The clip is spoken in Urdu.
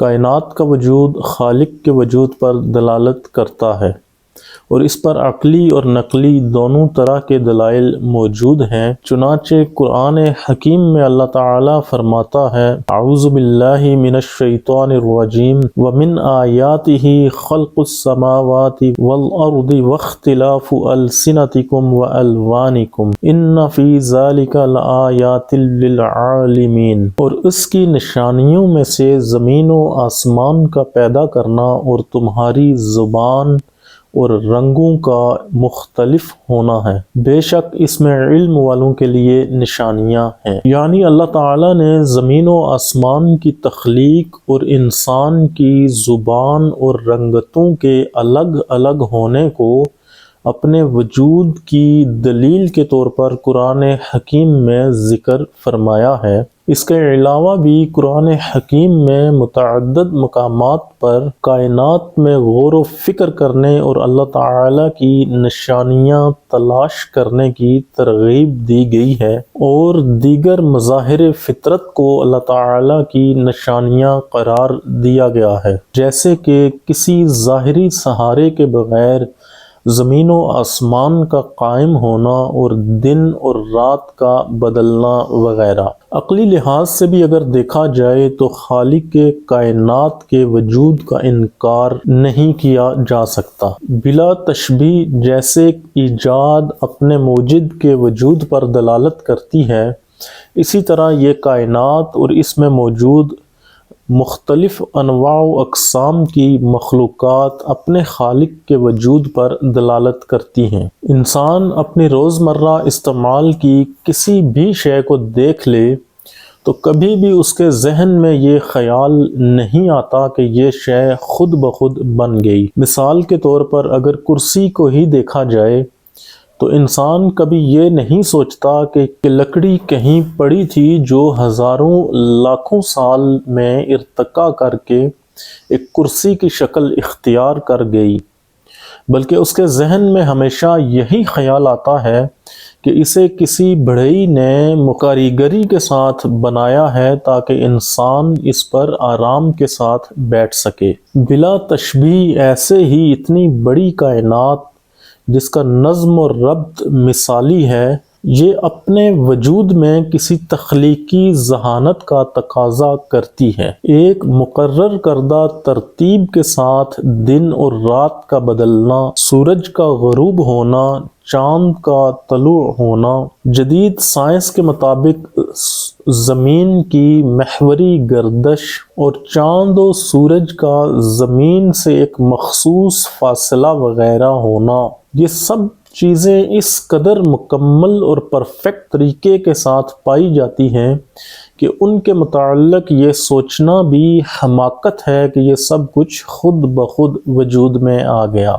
کائنات کا وجود خالق کے وجود پر دلالت کرتا ہے، اور اس پر عقلی اور نقلی دونوں طرح کے دلائل موجود ہیں۔ چنانچہ قرآن حکیم میں اللہ تعالیٰ فرماتا ہے: اعوذ باللہ من الشیطان الرجیم ومن آیاتہ خلق السماوات والارض واختلاف السنتکم والوانکم ان فی ذلک لآیات للعالمین۔ اور اس کی نشانیوں میں سے زمین و آسمان کا پیدا کرنا اور تمہاری زبان اور رنگوں کا مختلف ہونا ہے، بے شک اس میں علم والوں کے لیے نشانیاں ہیں۔ یعنی اللہ تعالیٰ نے زمین و آسمان کی تخلیق اور انسان کی زبان اور رنگتوں کے الگ الگ ہونے کو اپنے وجود کی دلیل کے طور پر قرآن حکیم میں ذکر فرمایا ہے۔ اس کے علاوہ بھی قرآن حکیم میں متعدد مقامات پر کائنات میں غور و فکر کرنے اور اللہ تعالیٰ کی نشانیاں تلاش کرنے کی ترغیب دی گئی ہے، اور دیگر مظاہر فطرت کو اللہ تعالیٰ کی نشانیاں قرار دیا گیا ہے، جیسے کہ کسی ظاہری سہارے کے بغیر زمین و آسمان کا قائم ہونا اور دن اور رات کا بدلنا وغیرہ۔ عقلی لحاظ سے بھی اگر دیکھا جائے تو خالق کے کائنات کے وجود کا انکار نہیں کیا جا سکتا۔ بلا تشبیہ جیسے ایجاد اپنے موجد کے وجود پر دلالت کرتی ہے، اسی طرح یہ کائنات اور اس میں موجود مختلف انواع و اقسام کی مخلوقات اپنے خالق کے وجود پر دلالت کرتی ہیں۔ انسان اپنی روزمرہ استعمال کی کسی بھی شے کو دیکھ لے تو کبھی بھی اس کے ذہن میں یہ خیال نہیں آتا کہ یہ شے خود بخود بن گئی۔ مثال کے طور پر اگر کرسی کو ہی دیکھا جائے تو انسان کبھی یہ نہیں سوچتا کہ لکڑی کہیں پڑی تھی جو ہزاروں لاکھوں سال میں ارتقا کر کے ایک کرسی کی شکل اختیار کر گئی، بلکہ اس کے ذہن میں ہمیشہ یہی خیال آتا ہے کہ اسے کسی بڑھئی نے کاریگری کے ساتھ بنایا ہے تاکہ انسان اس پر آرام کے ساتھ بیٹھ سکے۔ بلا تشبیہ ایسے ہی اتنی بڑی کائنات جس کا نظم و ربط مثالی ہے، یہ اپنے وجود میں کسی تخلیقی ذہانت کا تقاضا کرتی ہے۔ ایک مقرر کردہ ترتیب کے ساتھ دن اور رات کا بدلنا، سورج کا غروب ہونا، چاند کا طلوع ہونا۔ جدید سائنس کے مطابق زمین کی محوری گردش اور چاند و سورج کا زمین سے ایک مخصوص فاصلہ وغیرہ ہونا، یہ سب چیزیں اس قدر مکمل اور پرفیکٹ طریقے کے ساتھ پائی جاتی ہیں کہ ان کے متعلق یہ سوچنا بھی حماقت ہے کہ یہ سب کچھ خود بخود وجود میں آ گیا۔